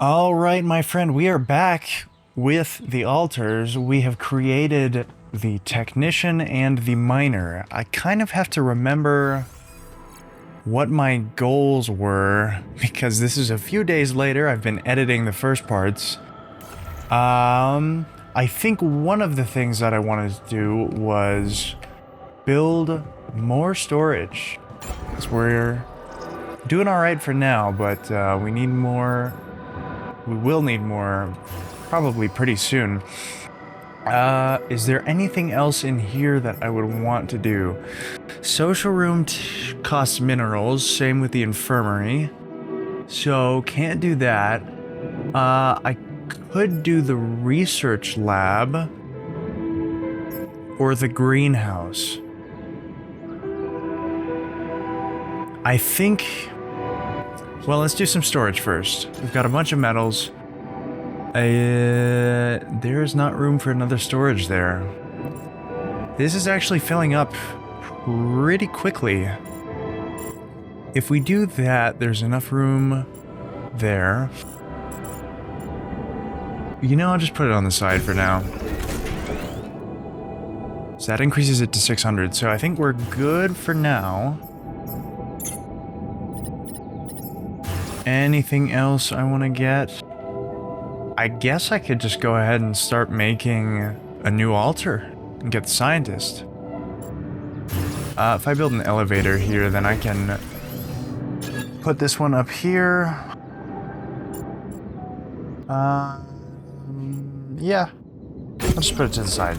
All right, my friend, we are back with the altars. We have created the technician and the miner. I kind of have to remember what my goals were because this is a few days later. I've been editing the first parts. I think one of the things that I wanted to do was build more storage. Because we're doing all right for now, but we need more. We will need more probably pretty soon. Is there anything else in here that I would want to do? Social room costs minerals, same with the infirmary. So, can't do that. I could do the research lab or the greenhouse. I think... Well, let's do some storage first. We've got a bunch of metals. There's not room for another storage there. This is actually filling up pretty quickly. If we do that, there's enough room there. You know, I'll just put it on the side for now. So that increases it to 600, so I think we're good for now. Anything else I want to get? I guess I could just go ahead and start making a new altar and get the scientist. If I build an elevator here, then I can put this one up here. Yeah. I'll just put it to the side.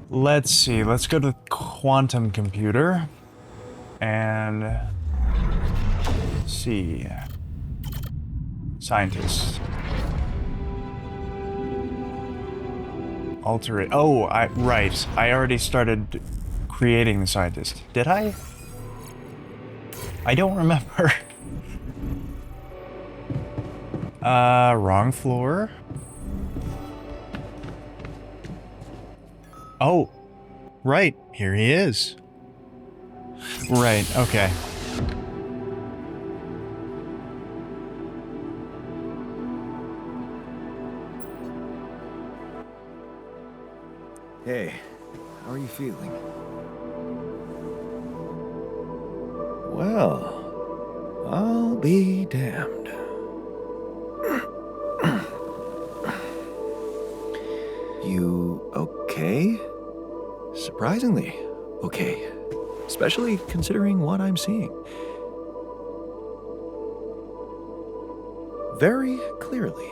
Let's see, let's go to quantum computer. And see. Scientist. Alter it. Oh, right. I already started creating the scientist. Did I? I don't remember. Wrong floor. Oh, right. Here he is. Right, okay. Hey, how are you feeling? Well, I'll be damned. You okay? Surprisingly okay. Especially considering what I'm seeing. Very clearly.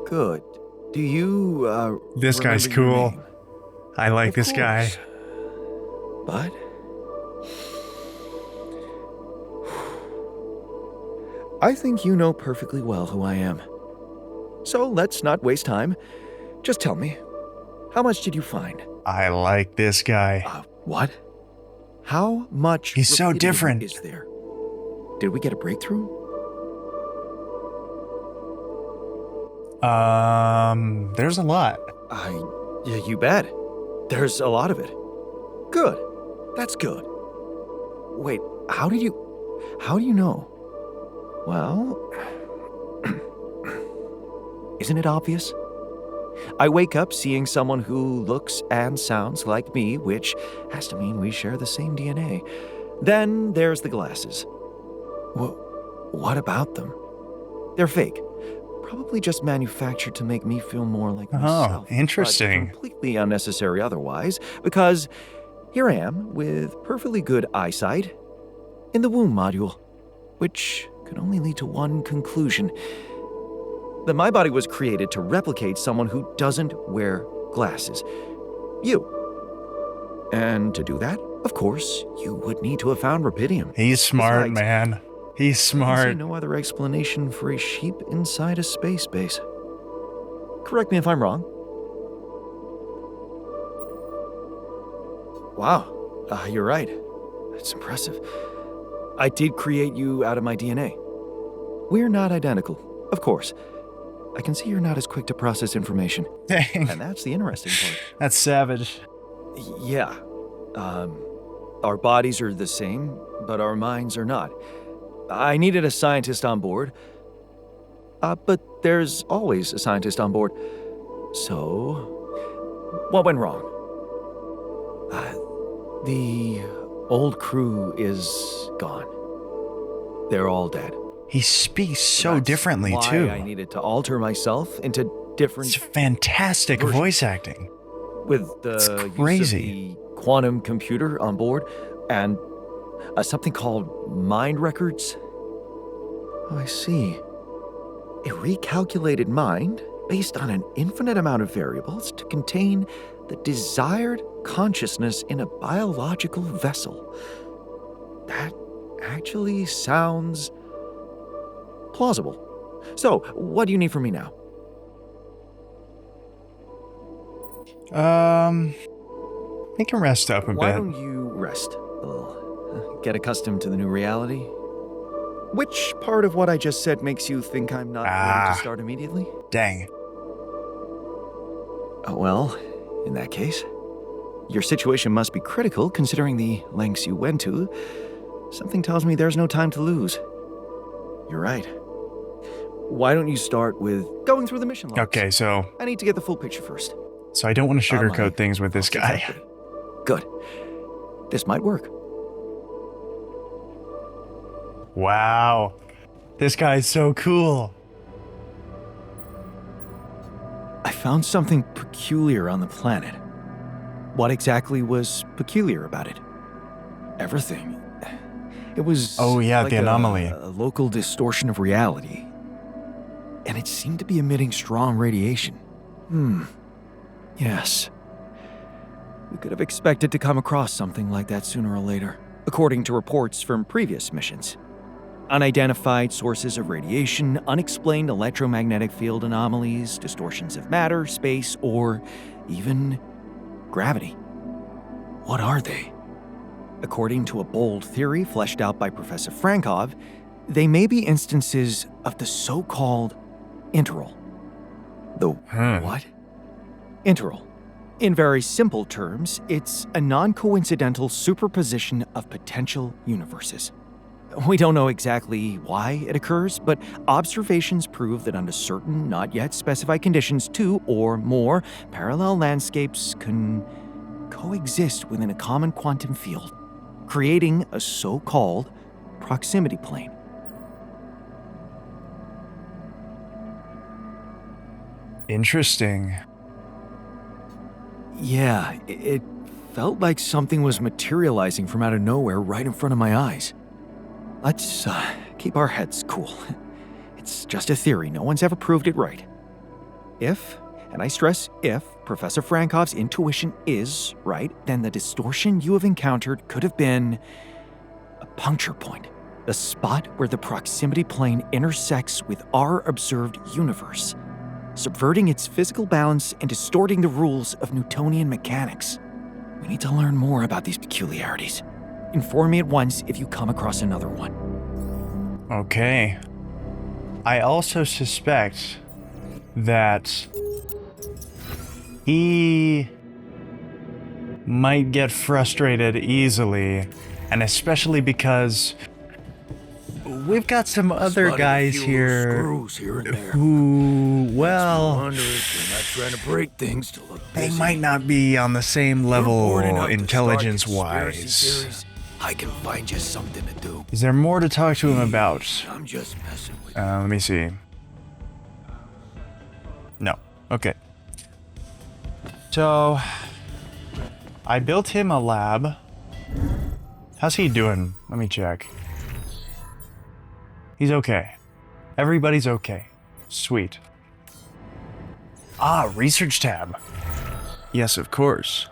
Good. Do you, This guy's cool. I like this guy. But... I think you know perfectly well who I am. So let's not waste time. Just tell me, how much did you find? I like this guy. What? How much He's so different. Is there? Did we get a breakthrough? There's a lot. Yeah, you bet. There's a lot of it. Good. That's good. Wait, how do you know? Well, isn't it obvious? I wake up seeing someone who looks and sounds like me, which has to mean we share the same DNA. Then there's the glasses. What about them? They're fake. Probably just manufactured to make me feel more like myself. Oh, interesting. But completely unnecessary otherwise, because here I am with perfectly good eyesight in the womb module, which can only lead to one conclusion. That my body was created to replicate someone who doesn't wear glasses. You. And to do that, of course, you would need to have found rubidium. He's smart, Besides, man. He's I smart. see no other explanation for a sheep inside a space base. Correct me if I'm wrong. Wow, you're right. That's impressive. I did create you out of my DNA. We're not identical, of course. I can see you're not as quick to process information. Dang. And that's the interesting part. That's savage. Yeah. Our bodies are the same, but our minds are not. I needed a scientist on board. But there's always a scientist on board. So, what went wrong? The old crew is gone. They're all dead. He speaks so That's differently, why too. I needed to alter myself into different It's fantastic versions. voice acting. with the It's use of crazy. the quantum computer on board and something called mind records. Oh, I see. A recalculated mind based on an infinite amount of variables to contain the desired consciousness in a biological vessel. That actually sounds plausible. So, what do you need from me now? He can rest up a Why bit. don't you rest a little? Get accustomed to the new reality? Which part of what I just said makes you think I'm not ready to start immediately? Dang. Well, in that case, your situation must be critical considering the lengths you went to. Something tells me there's no time to lose. You're right. Why don't you start with going through the mission logs? Okay, so I need to get the full picture first. I don't want to On my sugarcoat things with this false guy. integrity. Good. This might work. Wow. This guy's so cool. I found something peculiar on the planet. What exactly was peculiar about it? Everything. It was Oh, yeah, like the anomaly. a local distortion of reality. And it seemed to be emitting strong radiation. Yes. We could have expected to come across something like that sooner or later, according to reports from previous missions. Unidentified sources of radiation, unexplained electromagnetic field anomalies, distortions of matter, space, or even gravity. What are they? According to a bold theory fleshed out by Professor Frankov, they may be instances of the so-called interval. The what? Interval. In very simple terms, it's a non-coincidental superposition of potential universes. We don't know exactly why it occurs, but observations prove that under certain, not yet specified conditions, two or more parallel landscapes can coexist within a common quantum field, creating a so-called proximity plane. Interesting. Yeah, it felt like something was materializing from out of nowhere right in front of my eyes. Let's keep our heads cool. It's just a theory. No one's ever proved it right. If, and I stress if, Professor Frankov's intuition is right, then the distortion you have encountered could have been a puncture point, the spot where the proximity plane intersects with our observed universe, subverting its physical balance and distorting the rules of Newtonian mechanics. We need to learn more about these peculiarities. Inform me at once if you come across another one. Okay. I also suspect that he might get frustrated easily, and especially because we've got some other guys here Screws here and there. who, well, Wonder if you're not trying to break things to look they busy. might not be on the same You're level bored enough to start intelligence-wise. conspiracy theories. I can find you something to do. Is there more to talk to him about? I'm just messing with you. Let me see. No. Okay. So, I built him a lab. How's he doing? Let me check. He's okay. Everybody's okay. Sweet. Ah, research tab. Yes, of course.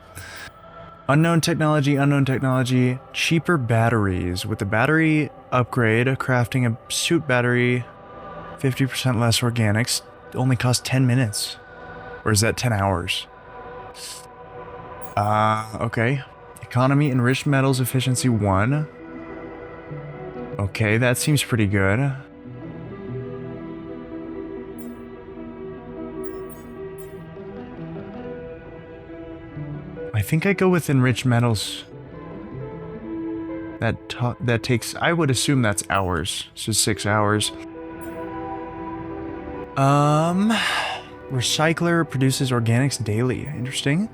Unknown technology, cheaper batteries. With the battery upgrade, crafting a suit battery, 50% less organics, only costs 10 minutes. Or is that 10 hours? Okay. Economy, enriched metals, efficiency 1. Okay, that seems pretty good. I think I go with enriched metals. That takes, I would assume that's hours. So 6 hours. Recycler produces organics daily. Interesting.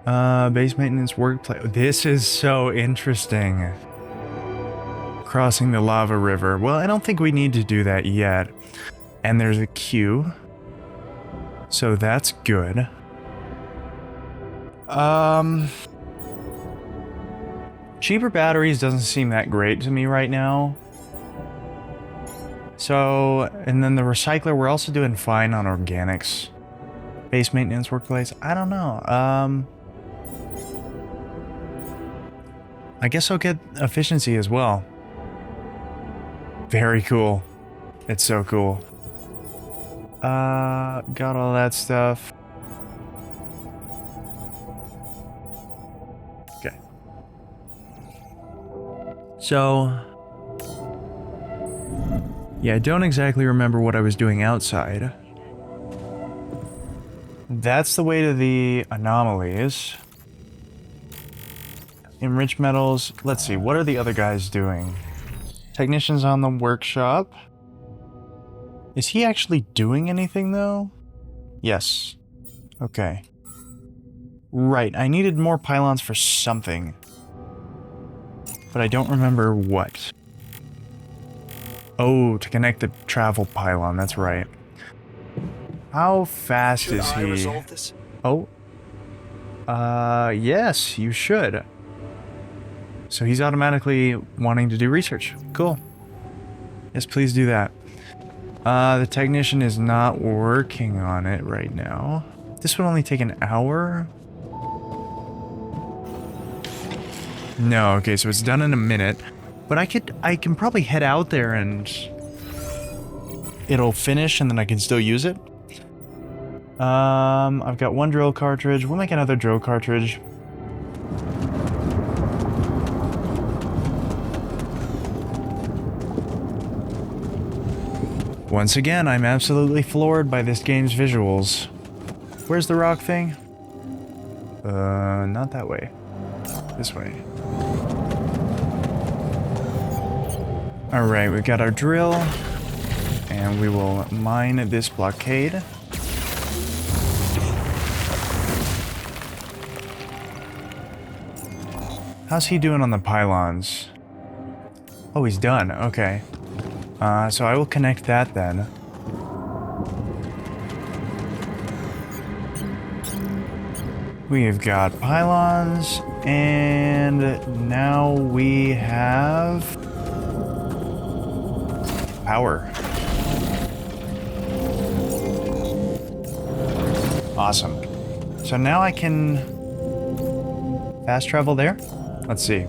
Base maintenance workplace. This is so interesting. Crossing the lava river. Well, I don't think we need to do that yet. And there's a queue. So that's good. Cheaper batteries doesn't seem that great to me right now. So, and then the recycler, we're also doing fine on organics. Base maintenance workplace, I don't know. I guess I'll get efficiency as well. Very cool. It's so cool. Got all that stuff. Okay. So, yeah, I don't exactly remember what I was doing outside. That's the way to the anomalies. Enriched metals. Let's see, what are the other guys doing? Technicians on the workshop. Is he actually doing anything, though? Yes. Okay. Right, I needed more pylons for something. But I don't remember what. Oh, to connect the travel pylon, that's right. How fast is he? Resolve this? Oh. Yes, you should. So he's automatically wanting to do research. Cool. Yes, please do that. The technician is not working on it right now. This would only take an hour? No, okay, so it's done in a minute. But I can probably head out there and it'll finish and then I can still use it. I've got one drill cartridge. We'll make another drill cartridge. Once again, I'm absolutely floored by this game's visuals. Where's the rock thing? Not that way. This way. Alright, we've got our drill. And we will mine this blockade. How's he doing on the pylons? Oh, he's done. Okay. So I will connect that then. We've got pylons, and now we have power. Awesome. So now I can fast travel there? Let's see.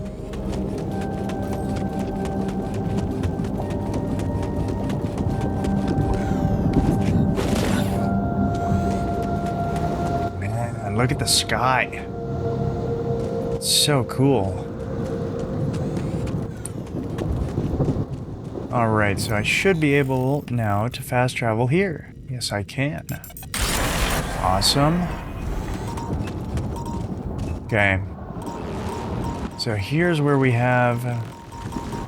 Look at the sky. It's so cool. Alright, so I should be able now to fast travel here. Yes, I can. Awesome. Okay. So here's where we have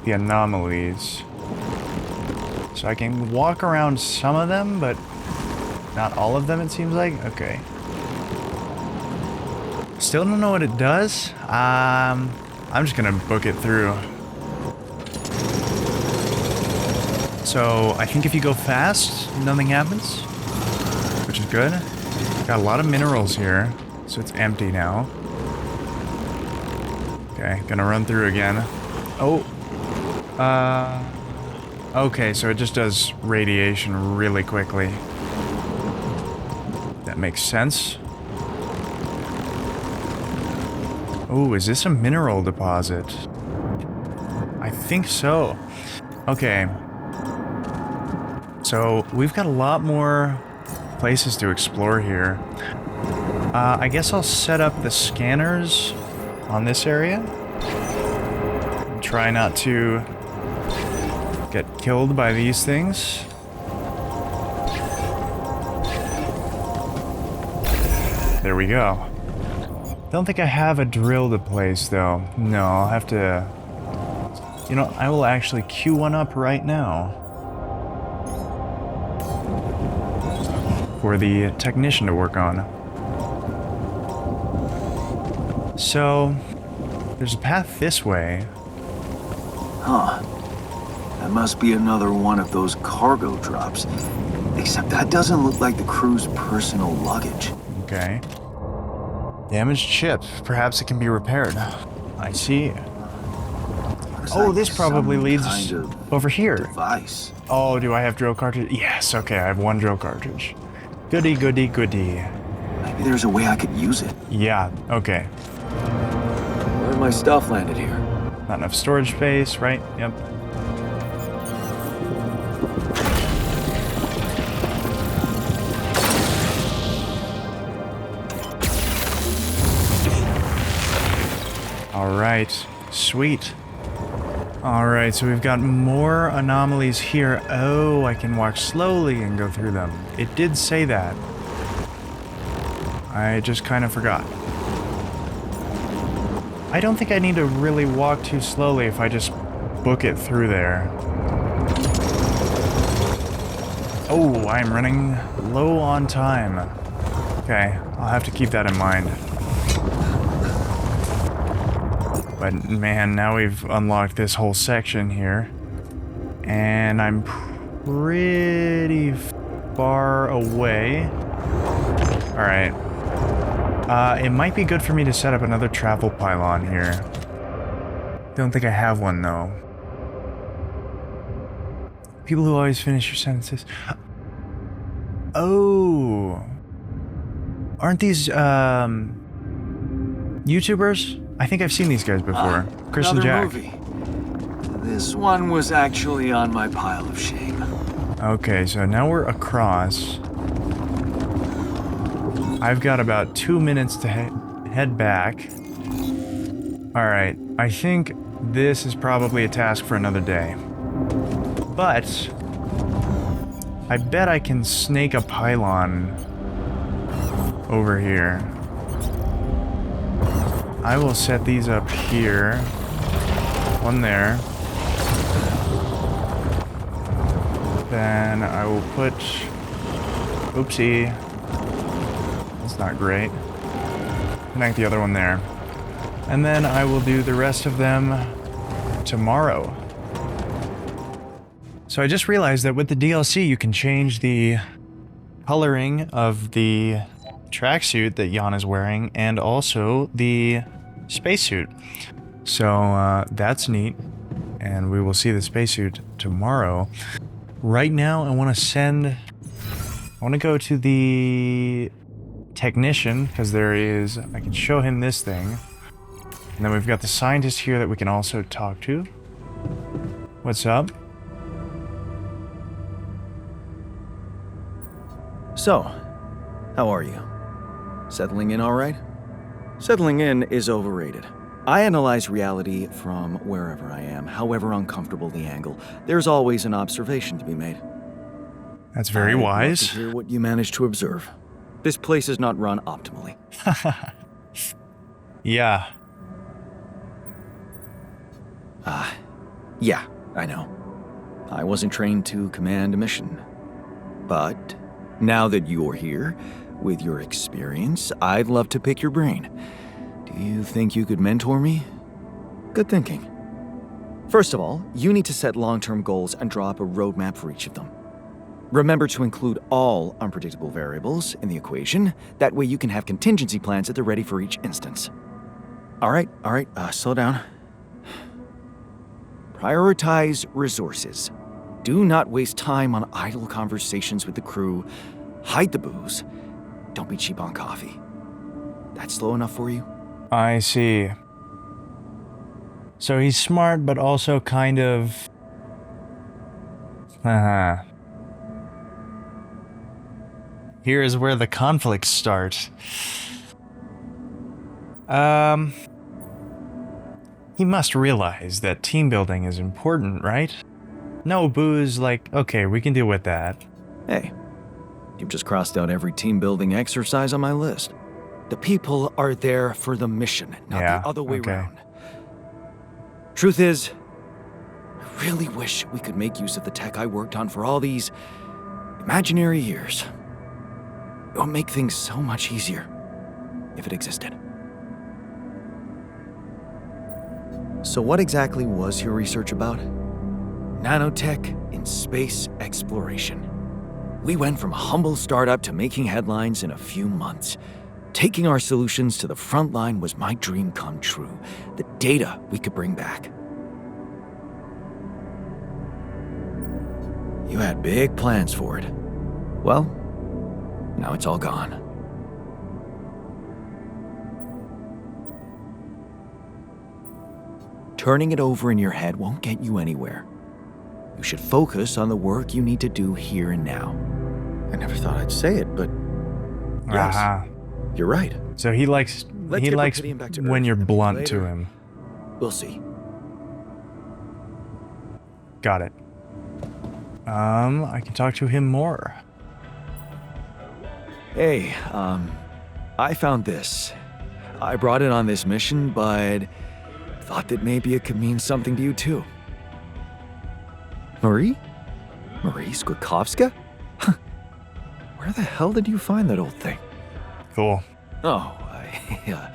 the anomalies. So I can walk around some of them, but not all of them, it seems like. Okay. Still don't know what it does. I'm just gonna book it through. So I think if you go fast, nothing happens, which is good. Got a lot of minerals here, so it's empty now. Okay, gonna run through again. Oh. Okay, so it just does radiation really quickly. That makes sense. Oh, is this a mineral deposit? I think so. Okay. So, we've got a lot more places to explore here. I guess I'll set up the scanners on this area. Try not to get killed by these things. There we go. Don't think I have a drill to place, though. No, I'll have to... You know, I will actually queue one up right now. For the technician to work on. So, there's a path this way. Huh. That must be another one of those cargo drops. Except that doesn't look like the crew's personal luggage. Okay. Damaged ship. Perhaps it can be repaired. I see. Oh, this probably leads kind of over here. Device. Oh, do I have drill cartridge? Yes, okay, I have one drill cartridge. Goody, goody, goody. Maybe there's a way I could use it. Yeah, okay. Where my stuff landed here? Not enough storage space, right? Yep. Alright, sweet. Alright, so we've got more anomalies here. Oh, I can walk slowly and go through them. It did say that. I just kind of forgot. I don't think I need to really walk too slowly if I just book it through there. Oh, I'm running low on time. Okay, I'll have to keep that in mind. But man, now we've unlocked this whole section here. And I'm pretty far away. Alright. It might be good for me to set up another travel pylon here. Don't think I have one though. People who always finish your sentences. Oh. Aren't these, YouTubers? I think I've seen these guys before. Chris and Another Jack. movie. This one was actually on my pile of shame. Okay, so now we're across. I've got about 2 minutes to head back. Alright, I think this is probably a task for another day. But I bet I can snake a pylon over here. I will set these up here. One there. Then I will put... Oopsie. That's not great. Connect the other one there. And then I will do the rest of them tomorrow. So I just realized that with the DLC you can change the coloring of the tracksuit that Jan is wearing and also the spacesuit. So that's neat. And we will see the spacesuit tomorrow. Right now I want to go to the technician because I can show him this thing. And then we've got the scientist here that we can also talk to. What's up? So, how are you? Settling in all right? Settling in is overrated. I analyze reality from wherever I am, however uncomfortable the angle. There's always an observation to be made. That's very I'd love wise. to hear what you managed to observe. This place is not run optimally. Yeah. Yeah, I know. I wasn't trained to command a mission. But now that you're here, with your experience, I'd love to pick your brain. Do you think you could mentor me? Good thinking. First of all, you need to set long-term goals and draw up a roadmap for each of them. Remember to include all unpredictable variables in the equation. That way you can have contingency plans that are ready for each instance. All right, slow down. Prioritize resources. Do not waste time on idle conversations with the crew. Hide the booze. Don't be cheap on coffee. That's slow enough for you? I see. So he's smart, but also kind of... Here is where the conflicts start. He must realize that team building is important, right? No booze, like, okay, we can deal with that. Hey, you've just crossed out every team building exercise on my list. The people are there for the mission, not Yeah, the other way okay. around. Truth is, I really wish we could make use of the tech I worked on for all these imaginary years. It would make things so much easier if it existed. So what exactly was your research about? Nanotech in space exploration. We went from a humble startup to making headlines in a few months. Taking our solutions to the front line was my dream come true. The data we could bring back. You had big plans for it. Well, now it's all gone. Turning it over in your head won't get you anywhere. You should focus on the work you need to do here and now. I never thought I'd say it, but yes, Aha. you're right. So he likes Let's he get likes Rapidium back to when Earth, you're and blunt later- to him. We'll see. Got it. I can talk to him more. Hey, I found this. I brought it on this mission, but thought that maybe it could mean something to you too. Marie? Marie Skrzydkowska? Where the hell did you find that old thing? Cool. Oh, I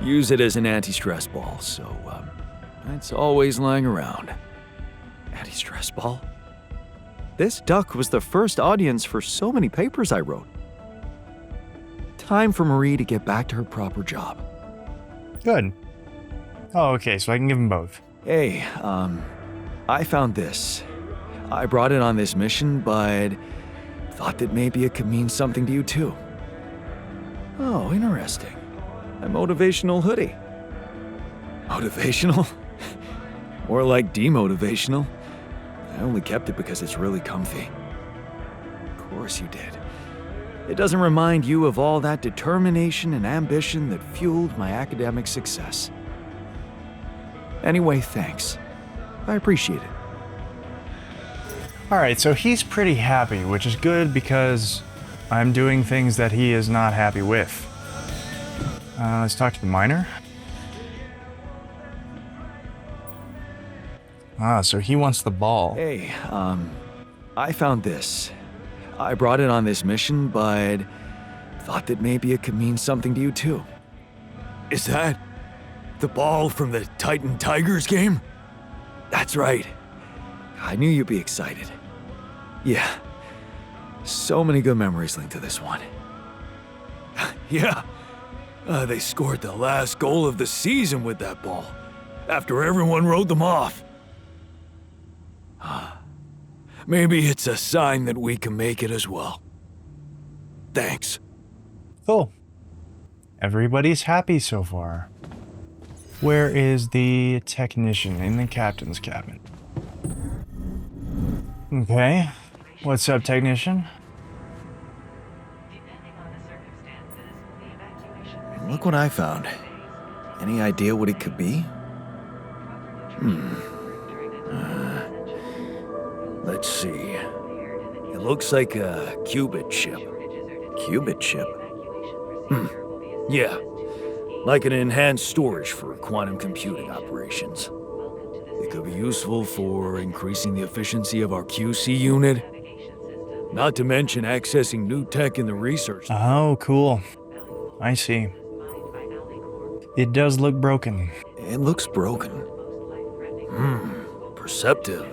use it as an anti-stress ball, so it's always lying around. Anti-stress ball? This duck was the first audience for so many papers I wrote. Time for Marie to get back to her proper job. Good. Oh, okay, so I can give him both. Hey, I found this. I brought it on this mission, but thought that maybe it could mean something to you too. Oh, interesting. A motivational hoodie. Motivational? More like demotivational. I only kept it because it's really comfy. Of course you did. It doesn't remind you of all that determination and ambition that fueled my academic success. Anyway, thanks. I appreciate it. Alright, so he's pretty happy, which is good because I'm doing things that he is not happy with. Let's talk to the miner. Ah, so he wants the ball. Hey, I found this. I brought it on this mission, but thought that maybe it could mean something to you too. Is that the ball from the Titan Tigers game? That's right. I knew you'd be excited. Yeah. So many good memories linked to this one. Yeah. They scored the last goal of the season with that ball, after everyone wrote them off. Maybe it's a sign that we can make it as well. Thanks. Cool. Everybody's happy so far. Where is the technician? In the captain's cabin. Okay. What's up, technician? Look what I found. Any idea what it could be? Let's see. It looks like a qubit chip. Qubit chip. Yeah. Like an enhanced storage for quantum computing operations. It could be useful for increasing the efficiency of our QC unit. Not to mention accessing new tech in the research. Oh, cool. I see. It does look broken. It looks broken. Perceptive.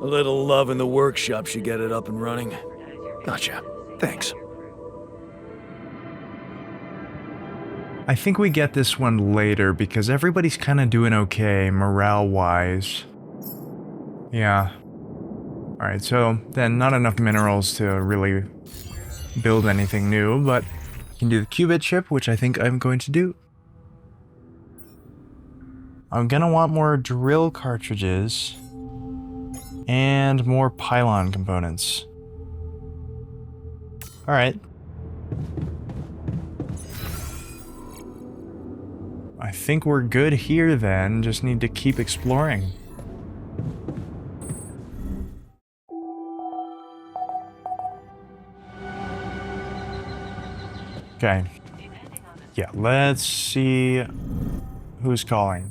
A little love in the workshop should get it up and running. Gotcha. Thanks. I think we get this one later because everybody's kind of doing okay morale-wise. Yeah. Alright, so then not enough minerals to really build anything new, but I can do the qubit chip, which I think I'm going to do. I'm gonna want more drill cartridges and more pylon components. Alright. I think we're good here then, just need to keep exploring. Okay. Yeah, let's see who's calling.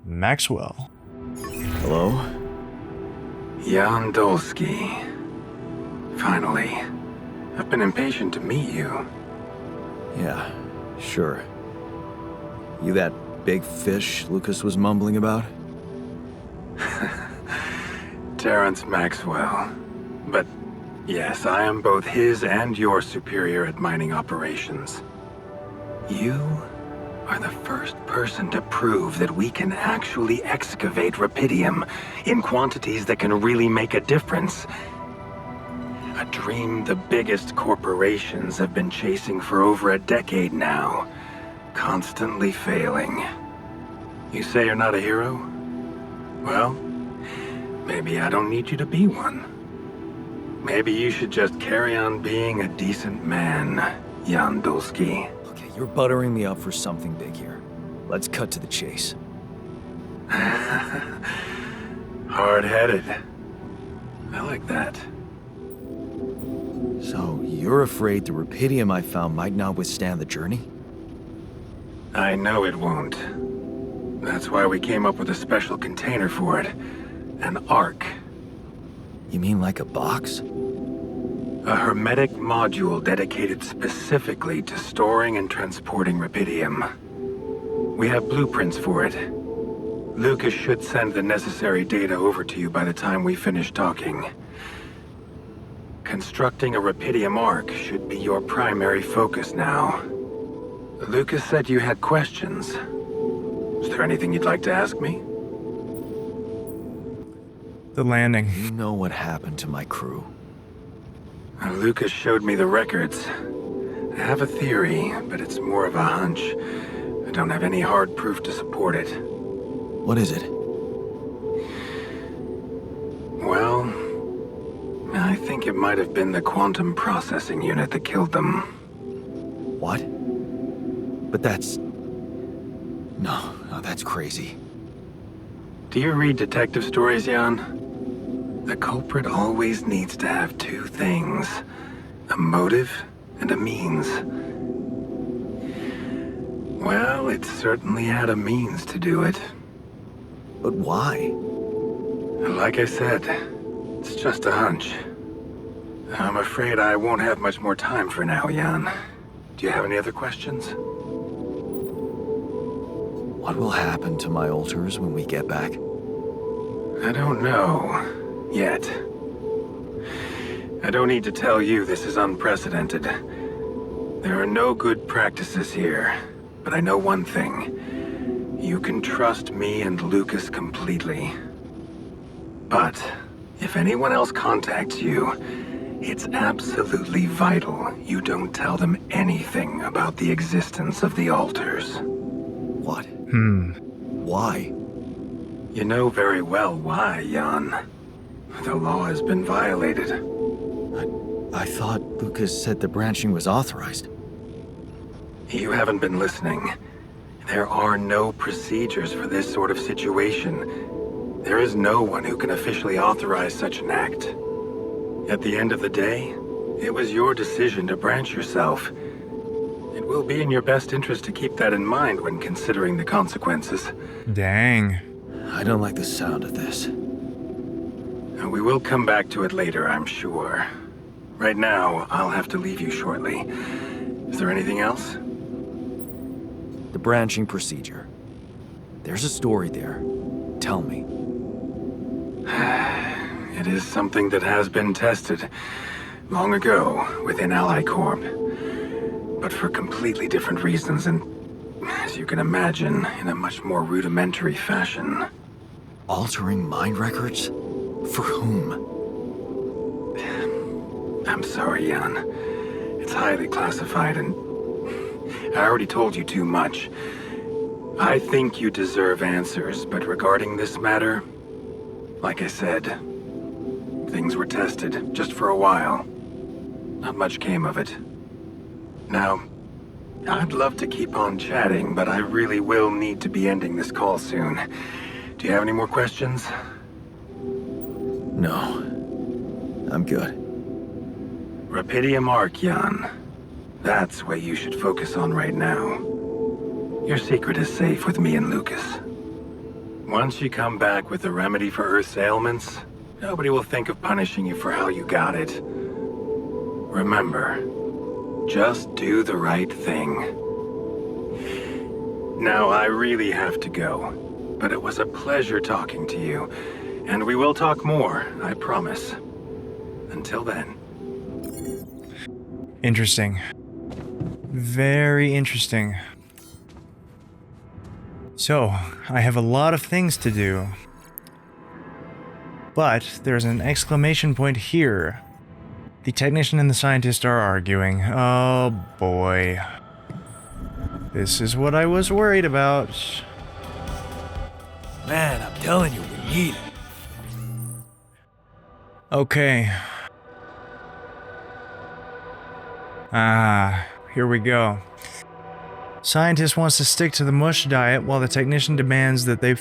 Maxwell. Hello? Jan Dolsky. Finally. I've been impatient to meet you. Yeah, sure. You that big fish Lucas was mumbling about? Terrence Maxwell. But yes, I am both his and your superior at mining operations. You are the first person to prove that we can actually excavate rupidium in quantities that can really make a difference. A dream the biggest corporations have been chasing for over a decade now, constantly failing. You say you're not a hero? Well, maybe I don't need you to be one. Maybe you should just carry on being a decent man, Jan Dolsky. Okay, you're buttering me up for something big here. Let's cut to the chase. Hard-headed. I like that. So, you're afraid the rupidium I found might not withstand the journey? I know it won't. That's why we came up with a special container for it. An Ark. You mean like a box? A hermetic module dedicated specifically to storing and transporting rupidium. We have blueprints for it. Lucas should send the necessary data over to you by the time we finish talking. Constructing a rupidium Ark should be your primary focus now. Lucas said you had questions. Is there anything you'd like to ask me? The landing. You know what happened to my crew. Lucas showed me the records. I have a theory, but it's more of a hunch. I don't have any hard proof to support it. What is it? Well, I think it might have been the quantum processing unit that killed them. What? But that's... No, that's crazy. Do you read detective stories, Jan? The culprit always needs to have two things. A motive and a means. Well, it certainly had a means to do it. But why? Like I said, it's just a hunch. I'm afraid I won't have much more time for now, Jan. Do you have any other questions? What will happen to my altars when we get back? I don't know. Yet. I don't need to tell you this is unprecedented. There are no good practices here, but I know one thing. You can trust me and Lucas completely. But if anyone else contacts you, it's absolutely vital you don't tell them anything about the existence of the altars. What? Why? You know very well why, Jan. The law has been violated. I thought Lucas said the branching was authorized. You haven't been listening. There are no procedures for this sort of situation. There is no one who can officially authorize such an act. At the end of the day, it was your decision to branch yourself. It will be in your best interest to keep that in mind when considering the consequences. Dang. I don't like the sound of this. We will come back to it later, I'm sure. Right now, I'll have to leave you shortly. Is there anything else? The branching procedure. There's a story there. Tell me. It is something that has been tested long ago within Ally Corp. But for completely different reasons and, as you can imagine, in a much more rudimentary fashion. Altering mind records? For whom? I'm sorry, Jan. It's highly classified and I already told you too much. I think you deserve answers, but regarding this matter, like I said, things were tested just for a while. Not much came of it. Now, I'd love to keep on chatting, but I really will need to be ending this call soon. Do you have any more questions? No. I'm good. Rapidium Archeon. That's what you should focus on right now. Your secret is safe with me and Lucas. Once you come back with a remedy for Earth's ailments, nobody will think of punishing you for how you got it. Remember, just do the right thing. Now, I really have to go, but it was a pleasure talking to you, and we will talk more, I promise. Until then. Interesting. Very interesting. So, I have a lot of things to do. But there's an exclamation point here. The technician and the scientist are arguing. Oh boy. This is what I was worried about. Man, I'm telling you, we need it. Okay. Here we go. Scientist wants to stick to the mush diet while the technician demands that they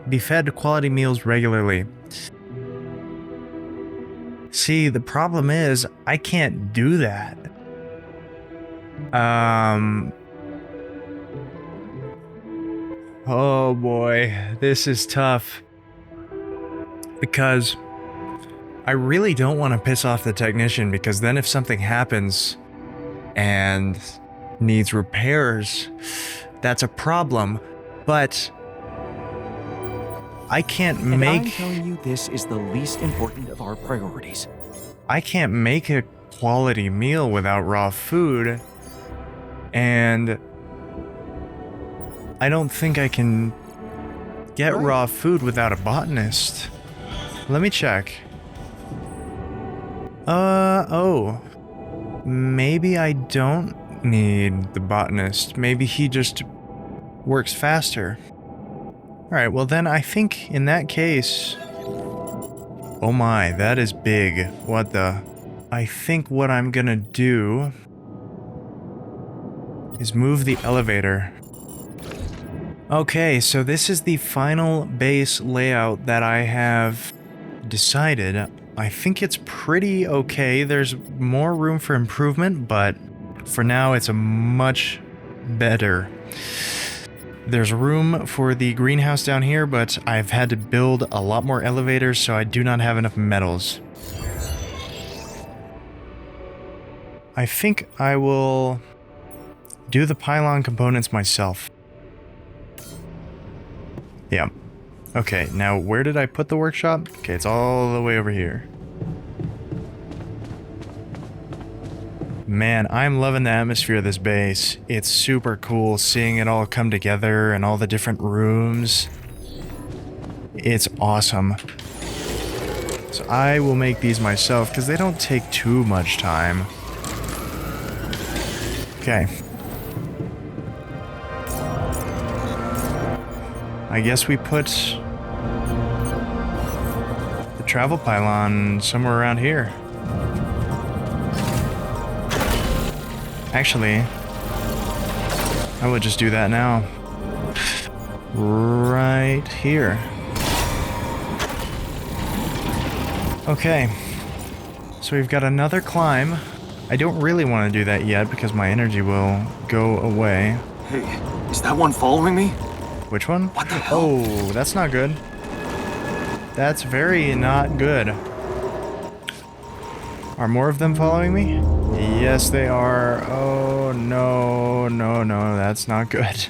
be fed quality meals regularly. See, the problem is, I can't do that. Oh boy, this is tough. Because I really don't want to piss off the technician, because then if something happens and needs repairs, that's a problem. But I can't And I'm make... telling you, this is the least important of our priorities. I can't make a quality meal without raw food, and I don't think I can get raw food without a botanist. Let me check. Oh. Maybe I don't need the botanist. Maybe he just works faster. Alright, well then I think in that case... Oh my, that is big. What the... I think what I'm gonna do is move the elevator. Okay, so this is the final base layout that I have decided. I think it's pretty okay. There's more room for improvement, but for now it's a much better. There's room for the greenhouse down here, but I've had to build a lot more elevators, so I do not have enough metals. I think I will do the pylon components myself. Yeah. Okay, now where did I put the workshop? Okay, it's all the way over here. Man, I'm loving the atmosphere of this base. It's super cool seeing it all come together and all the different rooms. It's awesome. So I will make these myself because they don't take too much time. Okay. I guess we put the travel pylon somewhere around here. Actually, I would just do that now. Right here. Okay. So we've got another climb. I don't really want to do that yet because my energy will go away. Hey, is that one following me? Which one? What the hell? Oh, that's not good. That's very not good. Are more of them following me? Yes, they are. Oh, no, no, no, that's not good.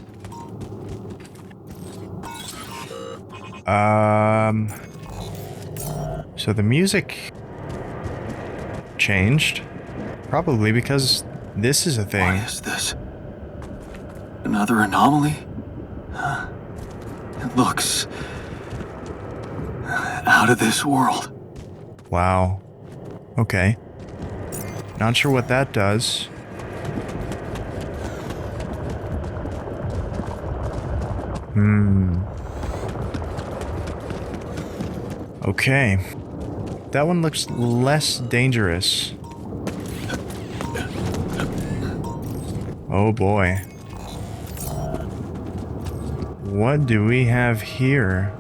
So the music changed. Probably because this is a thing. What is this? Another anomaly? Huh? It looks out of this world. Wow. Okay. Not sure what that does. Okay. That one looks less dangerous. Oh boy. What do we have here?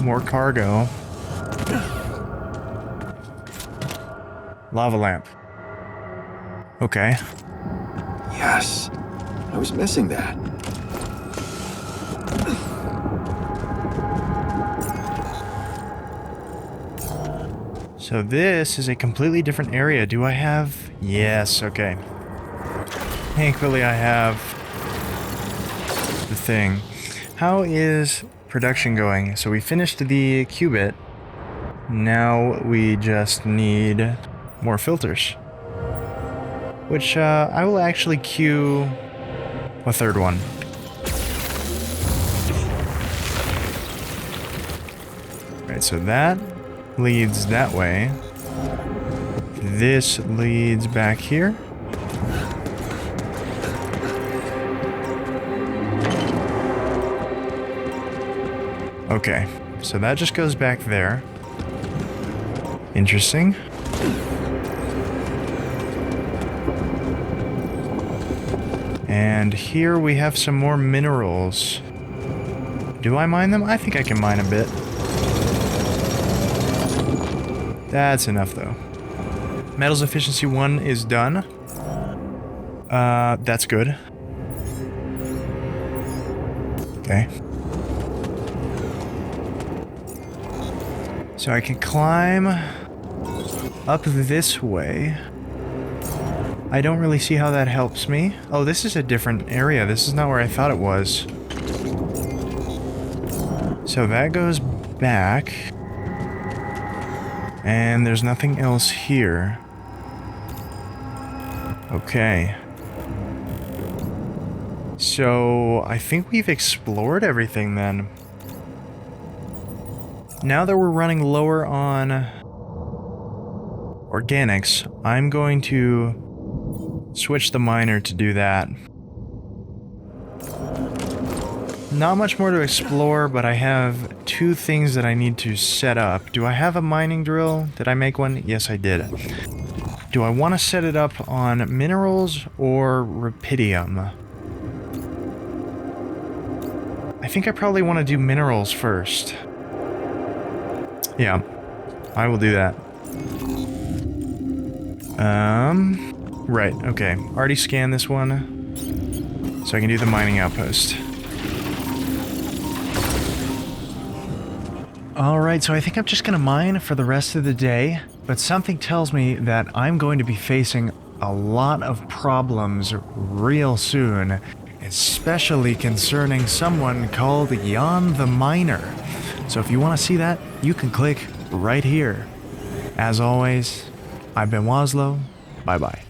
More cargo. Lava lamp. Okay. Yes. I was missing that. So this is a completely different area. Do I have... Yes, okay. Thankfully I have the thing. How is production going? So we finished the qubit. Now we just need more filters. Which I will actually queue a third one. Right, so that leads that way. This leads back here. Okay, so that just goes back there. Interesting. And here we have some more minerals. Do I mine them? I think I can mine a bit. That's enough though. Metals efficiency 1 is done. That's good. Okay. So I can climb up this way. I don't really see how that helps me. Oh, this is a different area. This is not where I thought it was. So that goes back. And there's nothing else here. Okay. So I think we've explored everything then. Now that we're running lower on organics, I'm going to switch the miner to do that. Not much more to explore, but I have 2 things that I need to set up. Do I have a mining drill? Did I make one? Yes, I did. Do I want to set it up on minerals or rubidium? I think I probably want to do minerals first. Yeah, I will do that. Right, okay. Already scanned this one, so I can do the mining outpost. Alright, so I think I'm just gonna mine for the rest of the day, but something tells me that I'm going to be facing a lot of problems real soon, especially concerning someone called Jan the Miner. So if you want to see that, you can click right here. As always, I've been Woslow. Bye-bye.